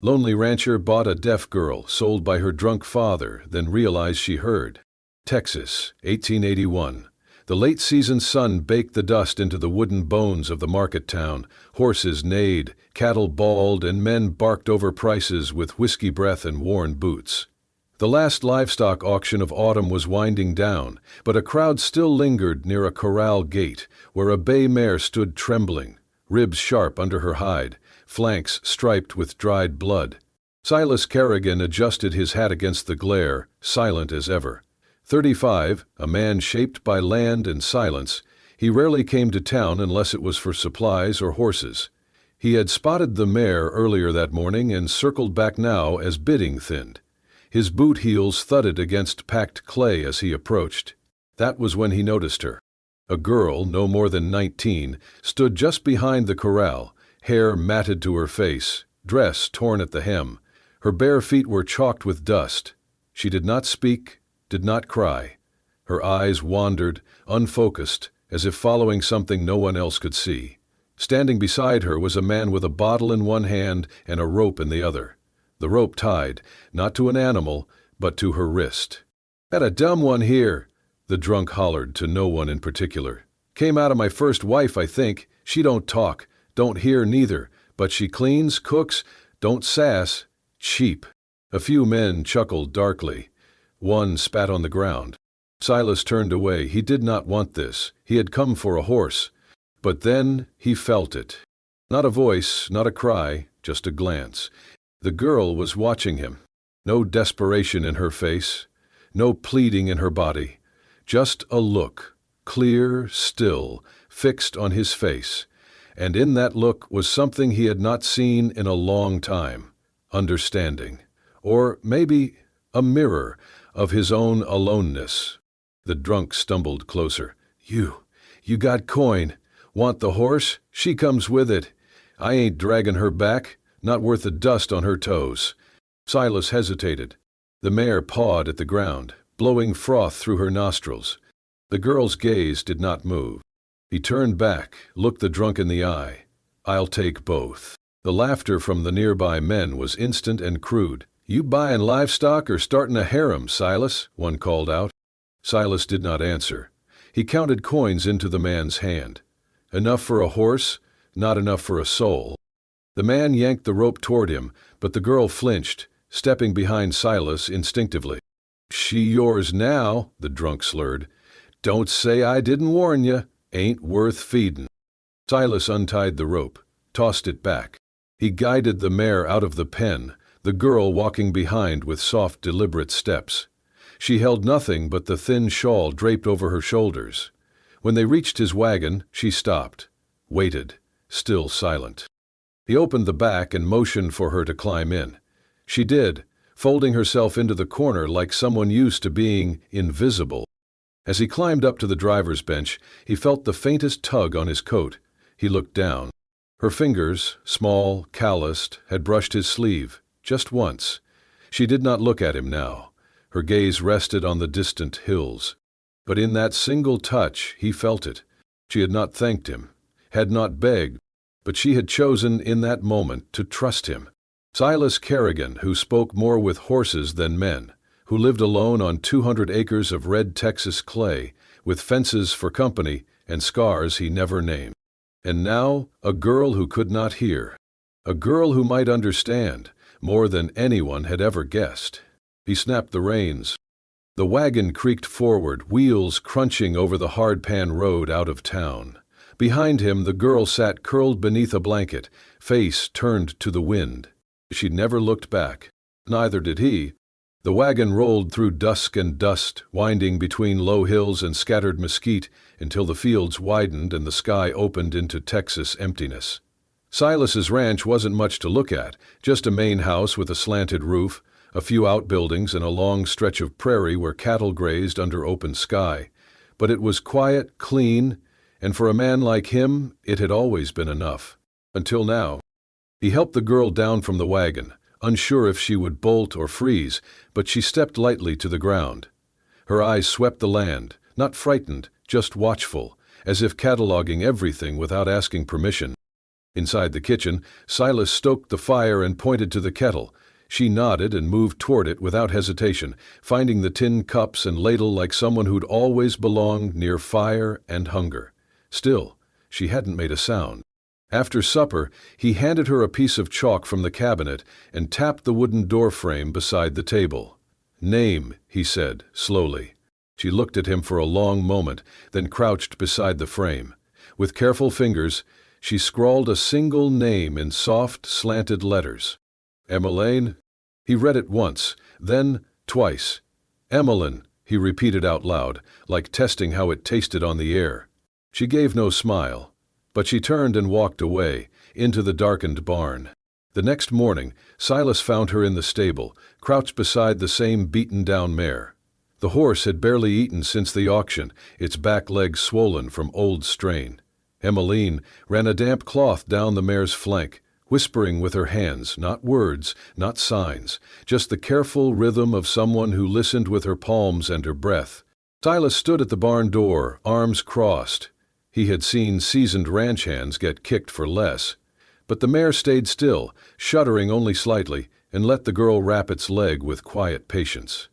Lonely rancher bought a deaf girl sold by her drunk father, then realized she heard. Texas, 1881. The late-season sun baked the dust into the wooden bones of the market town. Horses neighed, cattle bawled, and men barked over prices with whiskey breath and worn boots. The last livestock auction of autumn was winding down, but a crowd still lingered near a corral gate, where a bay mare stood trembling, ribs sharp under her hide, flanks striped with dried blood. Silas Kerrigan adjusted his hat against the glare, silent as ever. 35, a man shaped by land and silence, he rarely came to town unless it was for supplies or horses. He had spotted the mare earlier that morning and circled back now as bidding thinned. His boot heels thudded against packed clay as he approached. That was when he noticed her. A girl, no more than 19, stood just behind the corral, hair matted to her face, dress torn at the hem. Her bare feet were chalked with dust. She did not speak, did not cry. Her eyes wandered, unfocused, as if following something no one else could see. Standing beside her was a man with a bottle in one hand and a rope in the other. The rope tied, not to an animal, but to her wrist. "Got a dumb one here," the drunk hollered to no one in particular. "Came out of my first wife, I think. She don't talk, don't hear neither, but she cleans, cooks, don't sass. Cheap." A few men chuckled darkly. One spat on the ground. Silas turned away. He did not want this. He had come for a horse. But then he felt it. Not a voice, not a cry, just a glance. The girl was watching him. No desperation in her face, no pleading in her body. Just a look, clear, still, fixed on his face. And in that look was something he had not seen in a long time. Understanding. Or maybe a mirror of his own aloneness. The drunk stumbled closer. You got coin. Want the horse? She comes with it. I ain't dragging her back, not worth the dust on her toes." Silas hesitated. The mare pawed at the ground, blowing froth through her nostrils. The girl's gaze did not move. He turned back, looked the drunk in the eye. "I'll take both." The laughter from the nearby men was instant and crude. "You buying livestock or starting a harem, Silas?" one called out. Silas did not answer. He counted coins into the man's hand. Enough for a horse, not enough for a soul. The man yanked the rope toward him, but the girl flinched, stepping behind Silas instinctively. "She yours now," the drunk slurred. "Don't say I didn't warn you. Ain't worth feedin'." Silas untied the rope, tossed it back. He guided the mare out of the pen, the girl walking behind with soft, deliberate steps. She held nothing but the thin shawl draped over her shoulders. When they reached his wagon, she stopped, waited, still silent. He opened the back and motioned for her to climb in. She did, folding herself into the corner like someone used to being invisible. As he climbed up to the driver's bench, he felt the faintest tug on his coat. He looked down. Her fingers, small, calloused, had brushed his sleeve, just once. She did not look at him now. Her gaze rested on the distant hills. But in that single touch, he felt it. She had not thanked him, had not begged, but she had chosen in that moment to trust him. Silas Kerrigan, who spoke more with horses than men, who lived alone on 200 acres of red Texas clay, with fences for company and scars he never named. And now, a girl who could not hear. A girl who might understand, more than anyone had ever guessed. He snapped the reins. The wagon creaked forward, wheels crunching over the hard-pan road out of town. Behind him, the girl sat curled beneath a blanket, face turned to the wind. She never looked back. Neither did he. The wagon rolled through dusk and dust, winding between low hills and scattered mesquite until the fields widened and the sky opened into Texas emptiness. Silas's ranch wasn't much to look at, just a main house with a slanted roof, a few outbuildings and a long stretch of prairie where cattle grazed under open sky. But it was quiet, clean, and for a man like him, it had always been enough. Until now. He helped the girl down from the wagon, unsure if she would bolt or freeze, but she stepped lightly to the ground. Her eyes swept the land, not frightened, just watchful, as if cataloging everything without asking permission. Inside the kitchen, Silas stoked the fire and pointed to the kettle. She nodded and moved toward it without hesitation, finding the tin cups and ladle like someone who'd always belonged near fire and hunger. Still, she hadn't made a sound. After supper, he handed her a piece of chalk from the cabinet and tapped the wooden door frame beside the table. "Name," he said, slowly. She looked at him for a long moment, then crouched beside the frame. With careful fingers, she scrawled a single name in soft, slanted letters. "Emmeline?" He read it once, then twice. "Emmeline," he repeated out loud, like testing how it tasted on the air. She gave no smile, but she turned and walked away, into the darkened barn. The next morning, Silas found her in the stable, crouched beside the same beaten-down mare. The horse had barely eaten since the auction, its back legs swollen from old strain. Emmeline ran a damp cloth down the mare's flank, whispering with her hands, not words, not signs, just the careful rhythm of someone who listened with her palms and her breath. Silas stood at the barn door, arms crossed. He had seen seasoned ranch hands get kicked for less. But the mare stayed still, shuddering only slightly, and let the girl wrap its leg with quiet patience.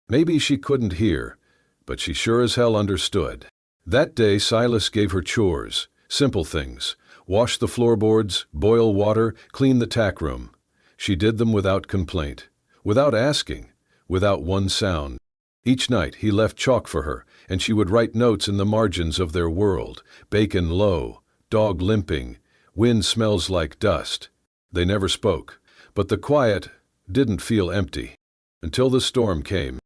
Maybe she couldn't hear, but she sure as hell understood. That day Silas gave her chores. Simple things: wash the floorboards, boil water, clean the tack room. She did them without complaint, without asking, without one sound. Each night he left chalk for her, and she would write notes in the margins of their world: bacon low, dog limping, wind smells like dust. They never spoke, but the quiet didn't feel empty. Until the storm came.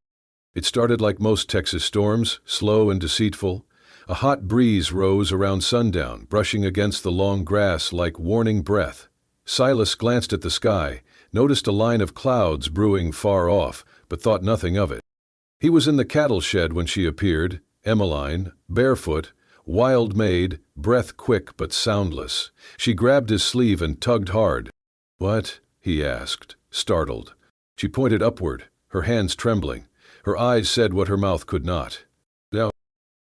It started like most Texas storms, slow and deceitful. A hot breeze rose around sundown, brushing against the long grass like warning breath. Silas glanced at the sky, noticed a line of clouds brewing far off, but thought nothing of it. He was in the cattle shed when she appeared, Emmeline, barefoot, wild-made, breath quick but soundless. She grabbed his sleeve and tugged hard. "What?" he asked, startled. She pointed upward, her hands trembling. Her eyes said what her mouth could not. "No."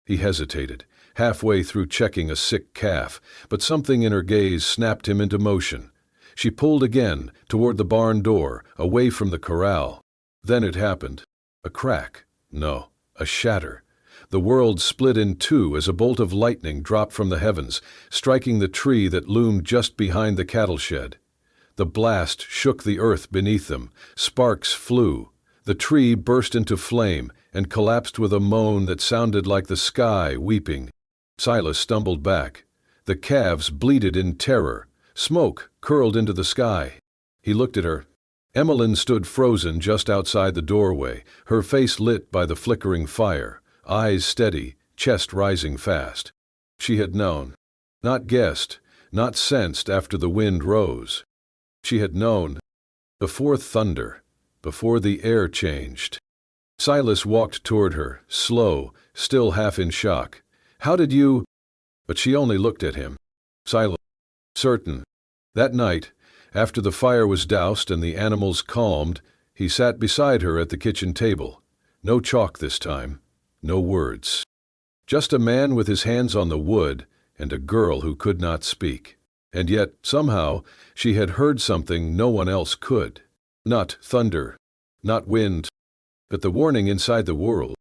He hesitated, halfway through checking a sick calf, but something in her gaze snapped him into motion. She pulled again, toward the barn door, away from the corral. Then it happened. A crack. No, a shatter. The world split in two as a bolt of lightning dropped from the heavens, striking the tree that loomed just behind the cattle shed. The blast shook the earth beneath them. Sparks flew. The tree burst into flame and collapsed with a moan that sounded like the sky weeping. Silas stumbled back. The calves bleated in terror. Smoke curled into the sky. He looked at her. Emmeline stood frozen just outside the doorway, her face lit by the flickering fire, eyes steady, chest rising fast. She had known. Not guessed, not sensed after the wind rose. She had known. Before thunder. Before the air changed. Silas walked toward her, slow, still half in shock. "How did you—" But she only looked at him. Silent. Certain. That night, after the fire was doused and the animals calmed, he sat beside her at the kitchen table. No chalk this time. No words. Just a man with his hands on the wood and a girl who could not speak. And yet, somehow, she had heard something no one else could. Not thunder, not wind, but the warning inside the world.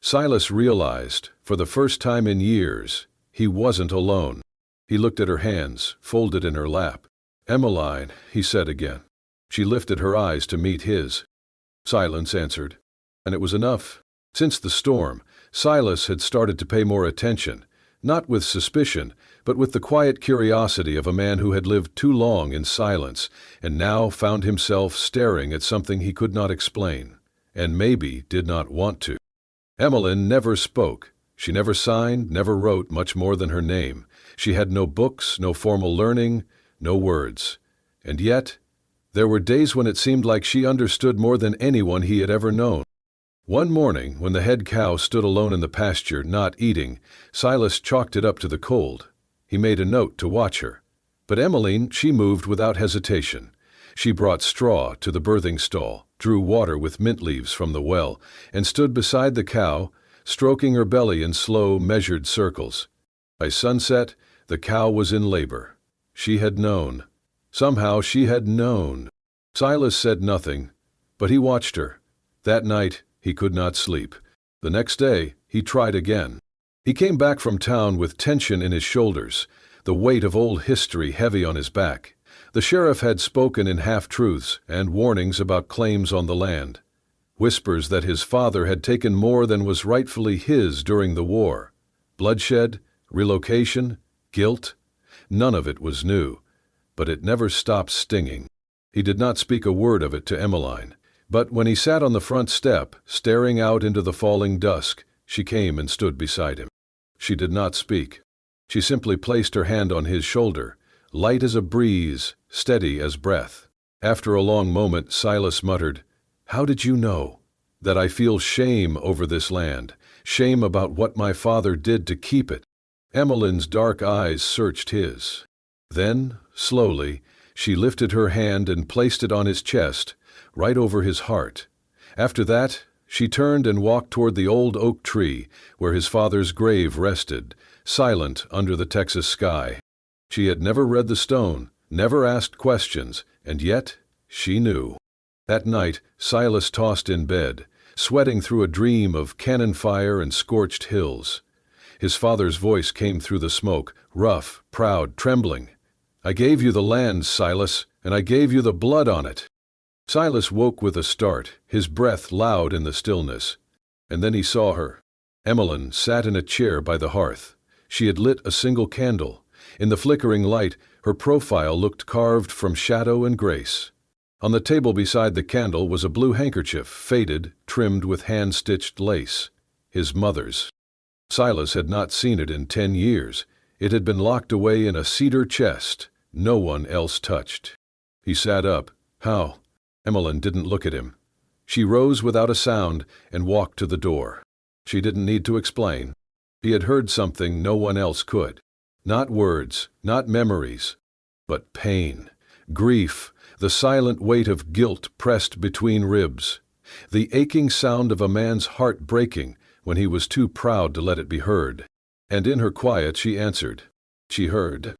Silas realized, for the first time in years, he wasn't alone. He looked at her hands, folded in her lap. "Emmeline," he said again. She lifted her eyes to meet his. Silence answered, and it was enough. Since the storm, Silas had started to pay more attention, not with suspicion, but with the quiet curiosity of a man who had lived too long in silence and now found himself staring at something he could not explain, and maybe did not want to. Emmeline never spoke. She never signed, never wrote much more than her name. She had no books, no formal learning, no words. And yet, there were days when it seemed like she understood more than anyone he had ever known. One morning, when the head cow stood alone in the pasture, not eating, Silas chalked it up to the cold. He made a note to watch her. But Emmeline, she moved without hesitation. She brought straw to the birthing stall, drew water with mint leaves from the well, and stood beside the cow, stroking her belly in slow, measured circles. By sunset, the cow was in labor. She had known. Somehow she had known. Silas said nothing, but he watched her. That night he could not sleep. The next day he tried again. He came back from town with tension in his shoulders, the weight of old history heavy on his back. The sheriff had spoken in half-truths and warnings about claims on the land. Whispers that his father had taken more than was rightfully his during the war. Bloodshed, relocation, guilt. None of it was new, but it never stopped stinging. He did not speak a word of it to Emmeline, but when he sat on the front step, staring out into the falling dusk, she came and stood beside him. She did not speak. She simply placed her hand on his shoulder, light as a breeze, steady as breath. After a long moment, Silas muttered, "How did you know? That I feel shame over this land, shame about what my father did to keep it." Emmeline's dark eyes searched his. Then, slowly, she lifted her hand and placed it on his chest, right over his heart. After that, she turned and walked toward the old oak tree where his father's grave rested, silent under the Texas sky. She had never read the stone, never asked questions, and yet she knew. That night, Silas tossed in bed, sweating through a dream of cannon fire and scorched hills. His father's voice came through the smoke, rough, proud, trembling. "I gave you the land, Silas, and I gave you the blood on it." Silas woke with a start, his breath loud in the stillness. And then he saw her. Emmeline sat in a chair by the hearth. She had lit a single candle. In the flickering light, her profile looked carved from shadow and grace. On the table beside the candle was a blue handkerchief, faded, trimmed with hand-stitched lace. His mother's. Silas had not seen it in 10 years. It had been locked away in a cedar chest, no one else touched. He sat up. "How?" Emmeline didn't look at him. She rose without a sound and walked to the door. She didn't need to explain. He had heard something no one else could. Not words, not memories, but pain, grief, the silent weight of guilt pressed between ribs, the aching sound of a man's heart breaking when he was too proud to let it be heard. And in her quiet she answered. She heard.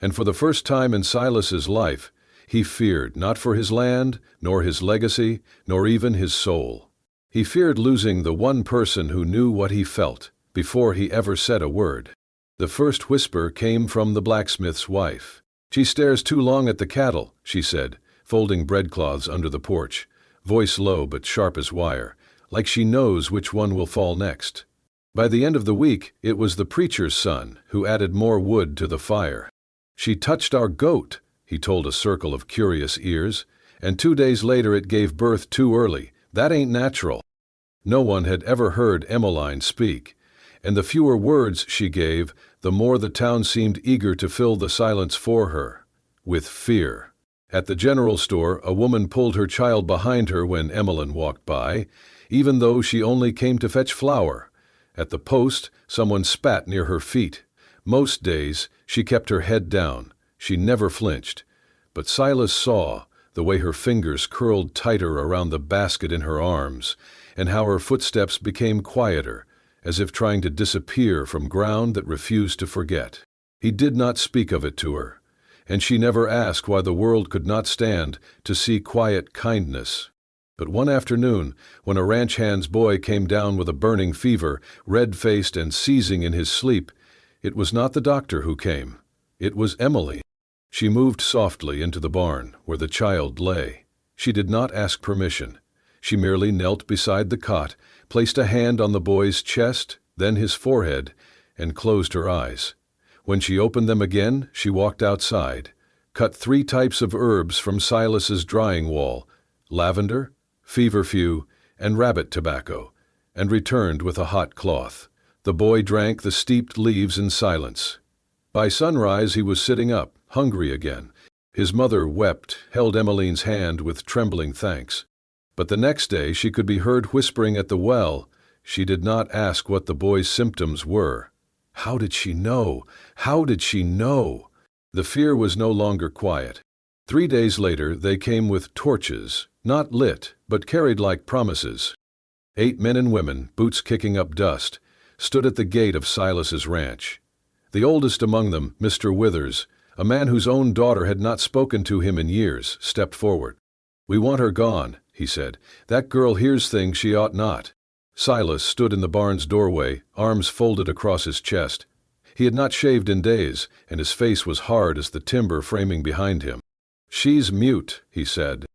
And for the first time in Silas's life, he feared not for his land, nor his legacy, nor even his soul. He feared losing the one person who knew what he felt before he ever said a word. The first whisper came from the blacksmith's wife. "She stares too long at the cattle," she said, folding breadcloths under the porch, voice low but sharp as wire, like she knows which one will fall next. By the end of the week, it was the preacher's son who added more wood to the fire. "She touched our goat," he told a circle of curious ears, "and 2 days later it gave birth too early. That ain't natural." No one had ever heard Emmeline speak, and the fewer words she gave, the more the town seemed eager to fill the silence for her, with fear. At the general store, a woman pulled her child behind her when Emmeline walked by, even though she only came to fetch flour. At the post, someone spat near her feet. Most days, she kept her head down. She never flinched. But Silas saw the way her fingers curled tighter around the basket in her arms, and how her footsteps became quieter, as if trying to disappear from ground that refused to forget. He did not speak of it to her, and she never asked why the world could not stand to see quiet kindness. But one afternoon, when a ranch hand's boy came down with a burning fever, red-faced and seizing in his sleep, it was not the doctor who came. It was Emily. She moved softly into the barn where the child lay. She did not ask permission. She merely knelt beside the cot, placed a hand on the boy's chest, then his forehead, and closed her eyes. When she opened them again, she walked outside, cut 3 types of herbs from Silas's drying wall, lavender, feverfew, and rabbit tobacco, and returned with a hot cloth. The boy drank the steeped leaves in silence. By sunrise he was sitting up, hungry again. His mother wept, held Emmeline's hand with trembling thanks. But the next day she could be heard whispering at the well. She did not ask what the boy's symptoms were. How did she know? How did she know? The fear was no longer quiet. 3 days later they came with torches, not lit, but carried like promises. 8 men and women, boots kicking up dust, stood at the gate of Silas's ranch. The oldest among them, Mr. Withers, A man whose own daughter had not spoken to him in years stepped forward. "We want her gone," he said. "That girl hears things she ought not." Silas stood in the barn's doorway, arms folded across his chest. He had not shaved in days, and his face was hard as the timber framing behind him. "She's mute," he said.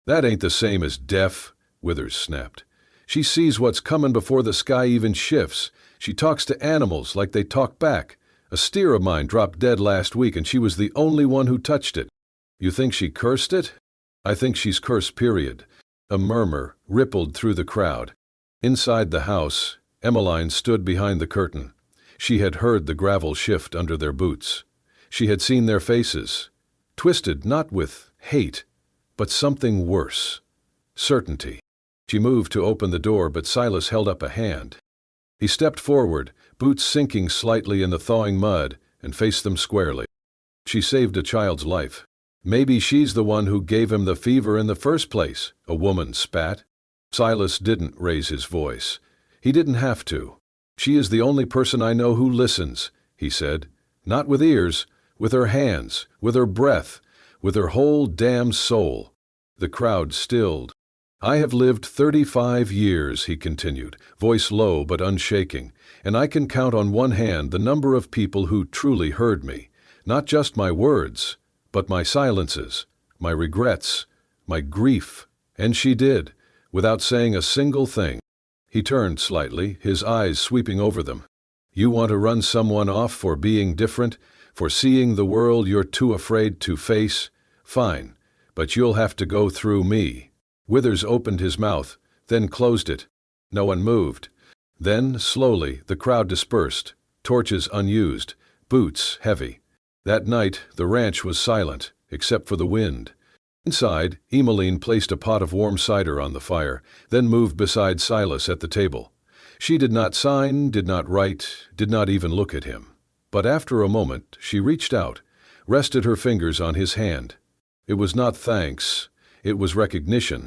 "That ain't the same as deaf," Withers snapped. "She sees what's comin' before the sky even shifts. She talks to animals like they talk back. A steer of mine dropped dead last week and she was the only one who touched it. You think she cursed it? I think she's cursed, period." A murmur rippled through the crowd. Inside the house, Emmeline stood behind the curtain. She had heard the gravel shift under their boots. She had seen their faces, twisted not with hate, but something worse. Certainty. She moved to open the door, but Silas held up a hand. He stepped forward, boots sinking slightly in the thawing mud, and faced them squarely. "She saved a child's life. Maybe she's the one who gave him the fever in the first place," a woman spat. Silas didn't raise his voice. He didn't have to. "She is the only person I know who listens," he said. "Not with ears, with her hands, with her breath, with her whole damn soul." The crowd stilled. "I have lived 35 years, he continued, voice low but unshaking, "and I can count on one hand the number of people who truly heard me. Not just my words, but my silences, my regrets, my grief." And she did, without saying a single thing. He turned slightly, his eyes sweeping over them. "You want to run someone off for being different, for seeing the world you're too afraid to face? Fine, but you'll have to go through me." Withers opened his mouth, then closed it. No one moved. Then, slowly, the crowd dispersed, torches unused, boots heavy. That night, the ranch was silent, except for the wind. Inside, Emmeline placed a pot of warm cider on the fire, then moved beside Silas at the table. She did not sign, did not write, did not even look at him. But after a moment, she reached out, rested her fingers on his hand. It was not thanks, it was recognition.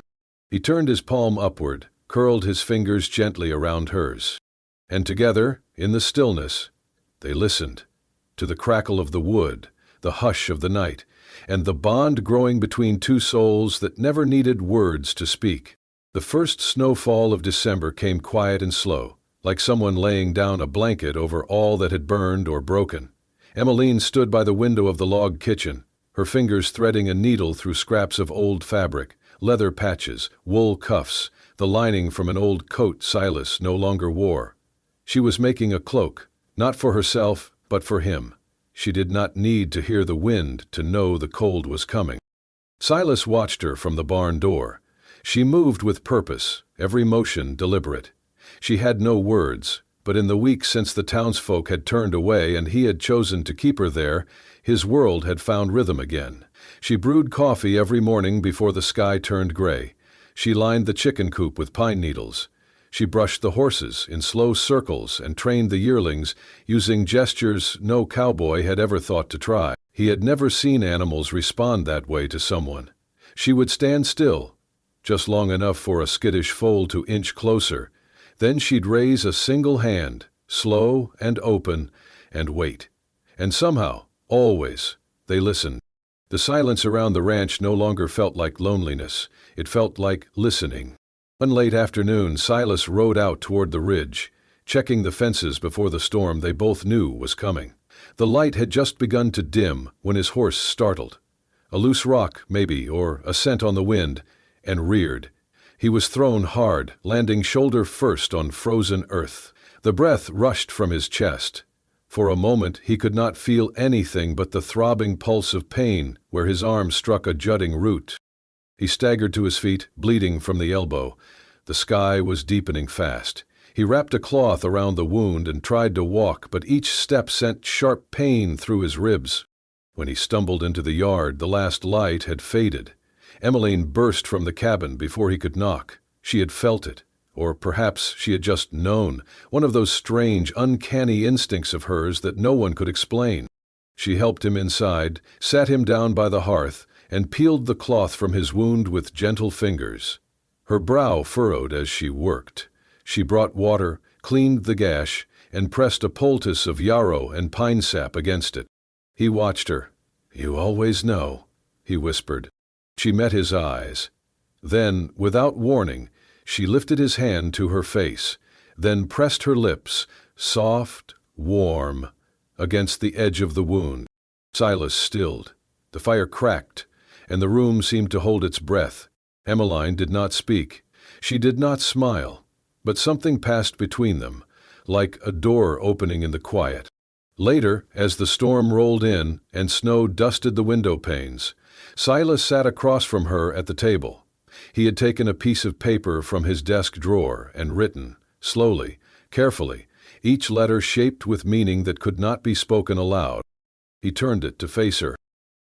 He turned his palm upward, curled his fingers gently around hers. And together, in the stillness, they listened to the crackle of the wood, the hush of the night, and the bond growing between two souls that never needed words to speak. The first snowfall of December came quiet and slow, like someone laying down a blanket over all that had burned or broken. Emmeline stood by the window of the log kitchen, her fingers threading a needle through scraps of old fabric, leather patches, wool cuffs, the lining from an old coat Silas no longer wore. She was making a cloak, not for herself, but for him. She did not need to hear the wind to know the cold was coming. Silas watched her from the barn door. She moved with purpose, every motion deliberate. She had no words, but in the weeks since the townsfolk had turned away and he had chosen to keep her there, his world had found rhythm again. She brewed coffee every morning before the sky turned gray. She lined the chicken coop with pine needles. She brushed the horses in slow circles and trained the yearlings using gestures no cowboy had ever thought to try. He had never seen animals respond that way to someone. She would stand still, just long enough for a skittish foal to inch closer. Then she'd raise a single hand, slow and open, and wait. And somehow, always, they listened. The silence around the ranch no longer felt like loneliness. It felt like listening. One late afternoon, Silas rode out toward the ridge, checking the fences before the storm they both knew was coming. The light had just begun to dim when his horse startled. A loose rock, maybe, or a scent on the wind, and reared. He was thrown hard, landing shoulder first on frozen earth. The breath rushed from his chest. For a moment he could not feel anything but the throbbing pulse of pain where his arm struck a jutting root. He staggered to his feet, bleeding from the elbow. The sky was deepening fast. He wrapped a cloth around the wound and tried to walk, but each step sent sharp pain through his ribs. When he stumbled into the yard, the last light had faded. Emmeline burst from the cabin before he could knock. She had felt it, or perhaps she had just known, one of those strange, uncanny instincts of hers that no one could explain. She helped him inside, sat him down by the hearth, and peeled the cloth from his wound with gentle fingers. Her brow furrowed as she worked. She brought water, cleaned the gash, and pressed a poultice of yarrow and pine sap against it. He watched her, "You always know," he whispered. She met his eyes. Then, without warning, she lifted his hand to her face, then pressed her lips, soft, warm, against the edge of the wound. Silas stilled. The fire cracked, and the room seemed to hold its breath. Emmeline did not speak. She did not smile, but something passed between them, like a door opening in the quiet. Later, as the storm rolled in and snow dusted the window panes, Silas sat across from her at the table. He had taken a piece of paper from his desk drawer and written, slowly, carefully, each letter shaped with meaning that could not be spoken aloud. He turned it to face her.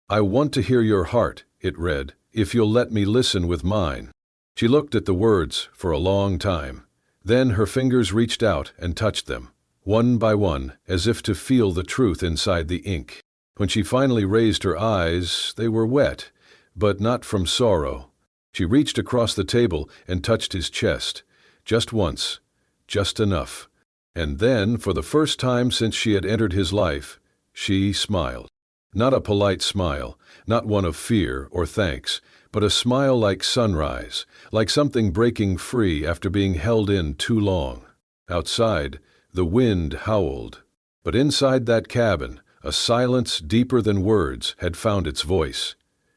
"I want to hear your heart," it read, "if you'll let me listen with mine." She looked at the words for a long time. Then her fingers reached out and touched them, one by one, as if to feel the truth inside the ink. When she finally raised her eyes, they were wet, but not from sorrow. She reached across the table and touched his chest, just once, just enough. And then, for the first time since she had entered his life, she smiled. Not a polite smile, not one of fear or thanks, but a smile like sunrise, like something breaking free after being held in too long. Outside, the wind howled, but inside that cabin, a silence deeper than words had found its voice.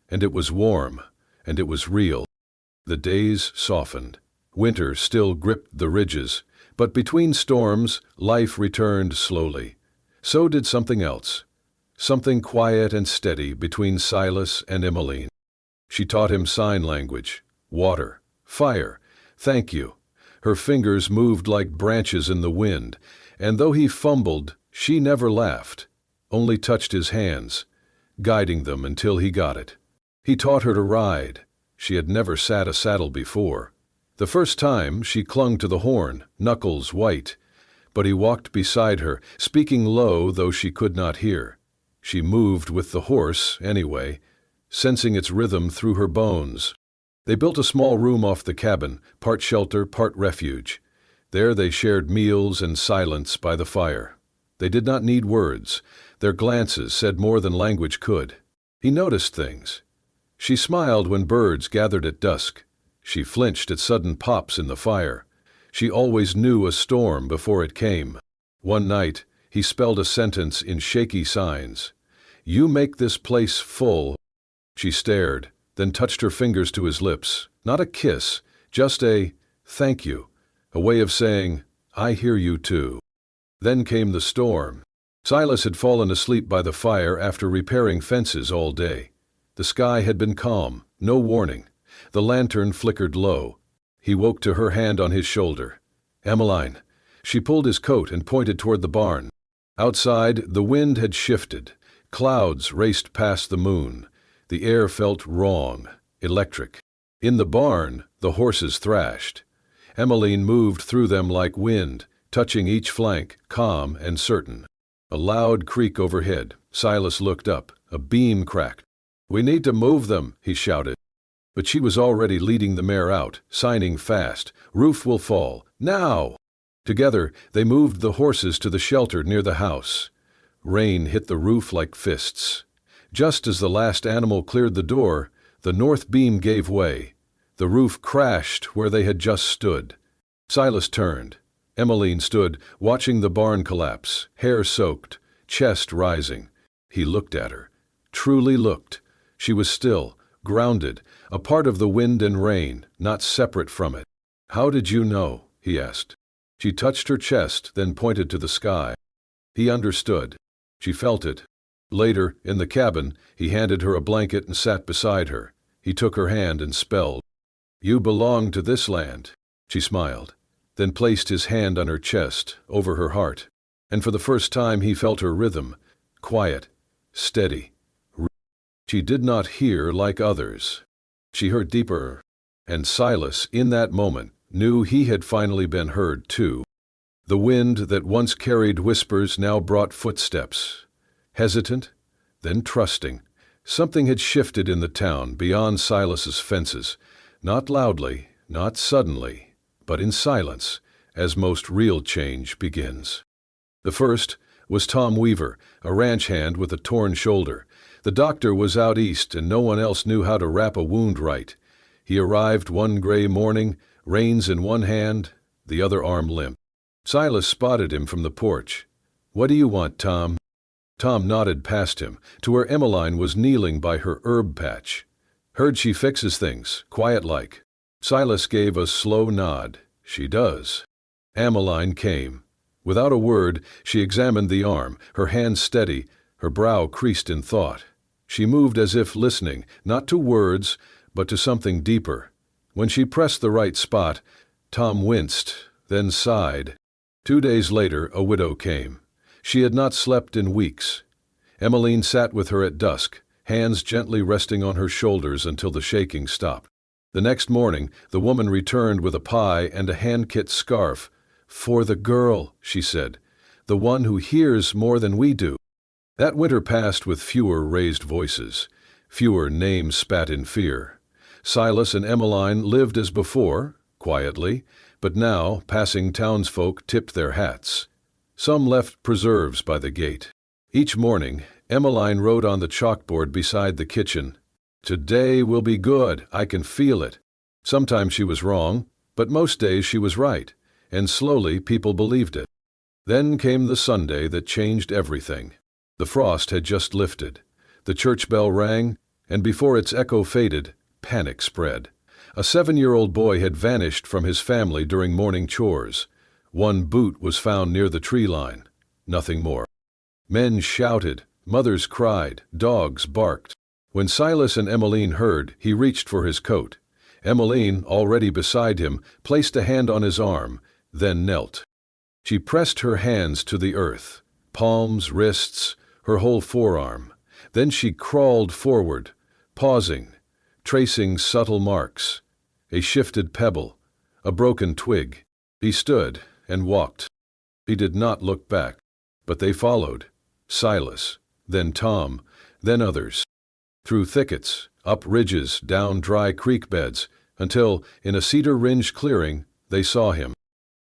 And it was warm, and it was real. The days softened. Winter still gripped the ridges, but between storms, life returned slowly. So did something else. Something quiet and steady between Silas and Emmeline. She taught him sign language, water, fire, thank you. Her fingers moved like branches in the wind, and though he fumbled, she never laughed, only touched his hands, guiding them until he got it. He taught her to ride. She had never sat a saddle before. The first time, she clung to the horn, knuckles white, but he walked beside her, speaking low though she could not hear. She moved with the horse, anyway, sensing its rhythm through her bones. They built a small room off the cabin, part shelter, part refuge. There they shared meals and silence by the fire. They did not need words. Their glances said more than language could. He noticed things. She smiled when birds gathered at dusk. She flinched at sudden pops in the fire. She always knew a storm before it came. One night, he spelled a sentence in shaky signs. "You make this place full." She stared, then touched her fingers to his lips. Not a kiss, just a "thank you," a way of saying, "I hear you too." Then came the storm. Silas had fallen asleep by the fire after repairing fences all day. The sky had been calm, no warning. The lantern flickered low. He woke to her hand on his shoulder. "Emmeline." She pulled his coat and pointed toward the barn. Outside, the wind had shifted. Clouds raced past the moon. The air felt wrong, electric. In the barn, the horses thrashed. Emmeline moved through them like wind, touching each flank, calm and certain. A loud creak overhead. Silas looked up. A beam cracked. "We need to move them," he shouted. But she was already leading the mare out, signing fast. "Roof will fall. Now!" Together, they moved the horses to the shelter near the house. Rain hit the roof like fists. Just as the last animal cleared the door, the north beam gave way. The roof crashed where they had just stood. Silas turned. Emmeline stood, watching the barn collapse, hair soaked, chest rising. He looked at her. Truly looked. She was still, grounded, a part of the wind and rain, not separate from it. "How did you know?" he asked. She touched her chest, then pointed to the sky. He understood. She felt it. Later, in the cabin, he handed her a blanket and sat beside her. He took her hand and spelled. "You belong to this land." She smiled, then placed his hand on her chest, over her heart. And for the first time he felt her rhythm, quiet, steady. She did not hear like others. She heard deeper. And Silas, in that moment, knew he had finally been heard too. The wind that once carried whispers now brought footsteps. Hesitant, then trusting. Something had shifted in the town beyond Silas's fences, not loudly, not suddenly, but in silence, as most real change begins. The first was Tom Weaver, a ranch hand with a torn shoulder. The doctor was out east and no one else knew how to wrap a wound right. He arrived one gray morning, reins in one hand, the other arm limp. Silas spotted him from the porch. "What do you want, Tom?" Tom nodded past him to where Emmeline was kneeling by her herb patch. "Heard she fixes things, quiet-like." Silas gave a slow nod. "She does." Emmeline came. Without a word, she examined the arm, her hand steady, her brow creased in thought. She moved as if listening, not to words, but to something deeper. When she pressed the right spot, Tom winced, then sighed. 2 days later, a widow came. She had not slept in weeks. Emmeline sat with her at dusk, hands gently resting on her shoulders until the shaking stopped. The next morning, the woman returned with a pie and a hand-knit scarf. "For the girl," she said, "the one who hears more than we do." That winter passed with fewer raised voices, fewer names spat in fear. Silas and Emmeline lived as before, quietly, but now passing townsfolk tipped their hats. Some left preserves by the gate. Each morning, Emmeline wrote on the chalkboard beside the kitchen, "Today will be good, I can feel it." Sometimes she was wrong, but most days she was right, and slowly people believed it. Then came the Sunday that changed everything. The frost had just lifted. The church bell rang, and before its echo faded, panic spread. A 7-year-old boy had vanished from his family during morning chores. One boot was found near the tree line. Nothing more. Men shouted, mothers cried, dogs barked. When Silas and Emmeline heard, he reached for his coat. Emmeline, already beside him, placed a hand on his arm, then knelt. She pressed her hands to the earth, palms, wrists, her whole forearm. Then she crawled forward, pausing, tracing subtle marks. A shifted pebble, a broken twig. He stood and walked. He did not look back, but they followed. Silas, then Tom, then others. Through thickets, up ridges, down dry creek beds, until, in a cedar-ringed clearing, they saw him.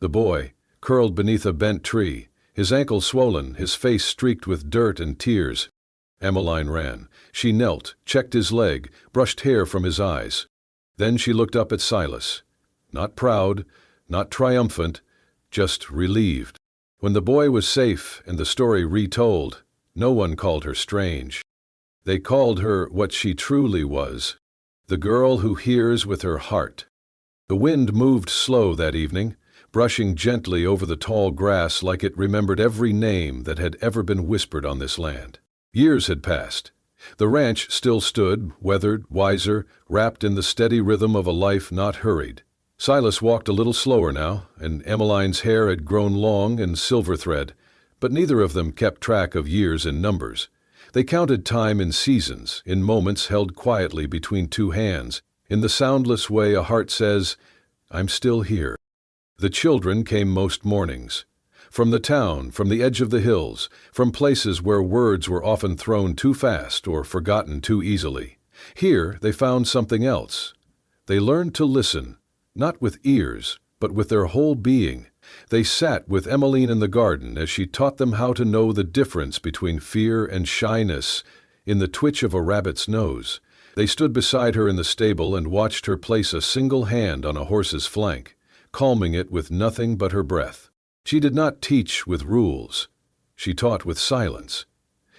The boy, curled beneath a bent tree, his ankle swollen, his face streaked with dirt and tears. Emmeline ran. She knelt, checked his leg, brushed hair from his eyes. Then she looked up at Silas. Not proud, not triumphant, just relieved. When the boy was safe and the story retold, no one called her strange. They called her what she truly was, the girl who hears with her heart. The wind moved slow that evening, brushing gently over the tall grass like it remembered every name that had ever been whispered on this land. Years had passed. The ranch still stood, weathered, wiser, wrapped in the steady rhythm of a life not hurried. Silas walked a little slower now, and Emmeline's hair had grown long and silver thread, but neither of them kept track of years in numbers. They counted time in seasons, in moments held quietly between two hands, in the soundless way a heart says, "I'm still here." The children came most mornings. From the town, from the edge of the hills, from places where words were often thrown too fast or forgotten too easily. Here they found something else. They learned to listen, not with ears, but with their whole being. They sat with Emmeline in the garden as she taught them how to know the difference between fear and shyness in the twitch of a rabbit's nose. They stood beside her in the stable and watched her place a single hand on a horse's flank, calming it with nothing but her breath. She did not teach with rules. She taught with silence,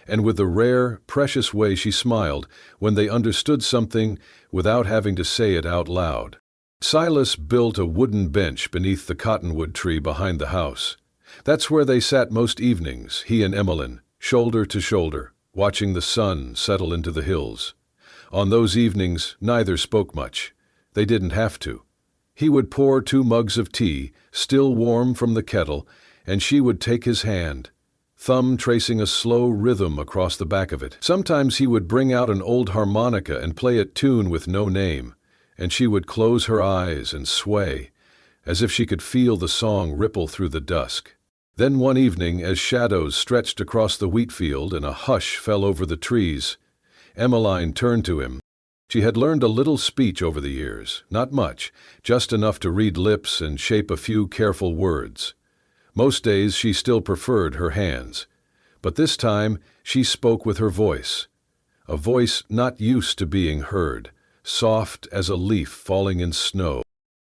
and with the rare, precious way she smiled when they understood something without having to say it out loud. Silas built a wooden bench beneath the cottonwood tree behind the house. That's where they sat most evenings, he and Emmeline, shoulder to shoulder, watching the sun settle into the hills. On those evenings, neither spoke much. They didn't have to. He would pour 2 mugs of tea, still warm from the kettle, and she would take his hand, thumb tracing a slow rhythm across the back of it. Sometimes he would bring out an old harmonica and play a tune with no name, and she would close her eyes and sway, as if she could feel the song ripple through the dusk. Then one evening, as shadows stretched across the wheat field and a hush fell over the trees, Emmeline turned to him. She had learned a little speech over the years, not much, just enough to read lips and shape a few careful words. Most days she still preferred her hands, but this time she spoke with her voice. a voice not used to being heard, soft as a leaf falling in snow.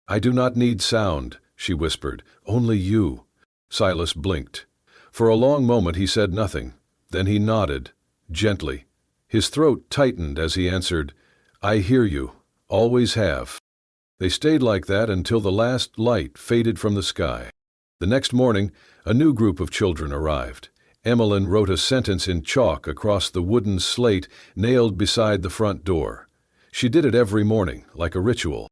"I do not need sound," she whispered, "only you." Silas blinked. For a long moment he said nothing. Then he nodded, gently. His throat tightened as he answered, "I hear you, always have." They stayed like that until the last light faded from the sky. The next morning, a new group of children arrived. Emmeline wrote a sentence in chalk across the wooden slate nailed beside the front door. She did it every morning, like a ritual.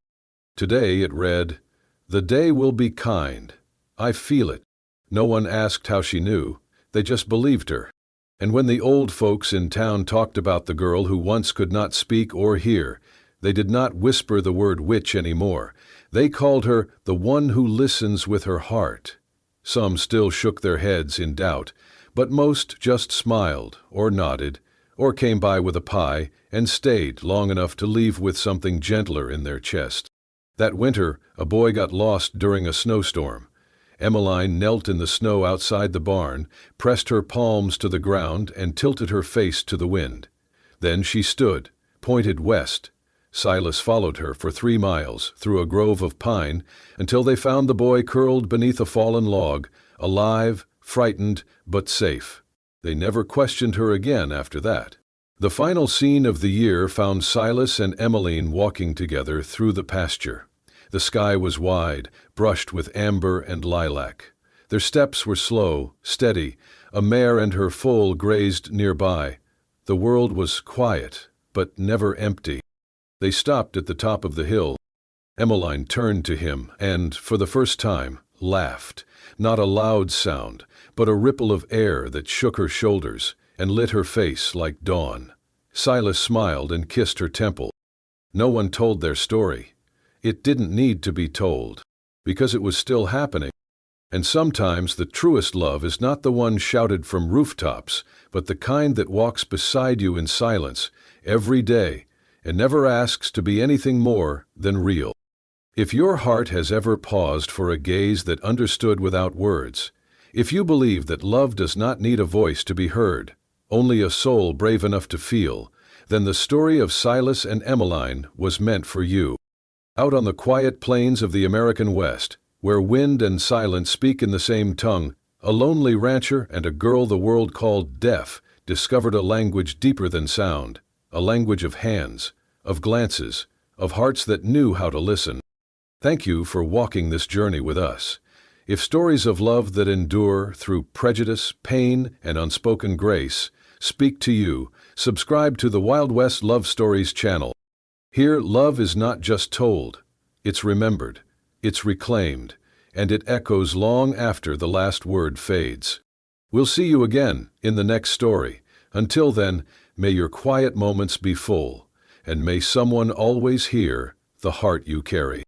Today it read, "The day will be kind. I feel it." No one asked how she knew. They just believed her. And when the old folks in town talked about the girl who once could not speak or hear, they did not whisper the word witch anymore. They called her the one who listens with her heart. Some still shook their heads in doubt, but most just smiled or nodded or came by with a pie and stayed long enough to leave with something gentler in their chest. That winter, a boy got lost during a snowstorm. Emmeline knelt in the snow outside the barn, pressed her palms to the ground, and tilted her face to the wind. Then she stood, pointed west. Silas followed her for 3 miles through a grove of pine until they found the boy curled beneath a fallen log, alive, frightened, but safe. They never questioned her again after that. The final scene of the year found Silas and Emmeline walking together through the pasture. The sky was wide, brushed with amber and lilac. Their steps were slow, steady. A mare and her foal grazed nearby. The world was quiet, but never empty. They stopped at the top of the hill. Emmeline turned to him and, for the first time, laughed. Not a loud sound, but a ripple of air that shook her shoulders and lit her face like dawn. Silas smiled and kissed her temple. No one told their story. It didn't need to be told, because it was still happening. And sometimes the truest love is not the one shouted from rooftops, but the kind that walks beside you in silence every day and never asks to be anything more than real. If your heart has ever paused for a gaze that understood without words, if you believe that love does not need a voice to be heard, only a soul brave enough to feel, then the story of Silas and Emmeline was meant for you. Out on the quiet plains of the American West, where wind and silence speak in the same tongue, a lonely rancher and a girl the world called deaf discovered a language deeper than sound, a language of hands, of glances, of hearts that knew how to listen. Thank you for walking this journey with us. If stories of love that endure through prejudice, pain, and unspoken grace speak to you, subscribe to the Wild West Love Stories channel. Here, love is not just told, it's remembered, it's reclaimed, and it echoes long after the last word fades. We'll see you again in the next story. Until then, may your quiet moments be full, and may someone always hear the heart you carry.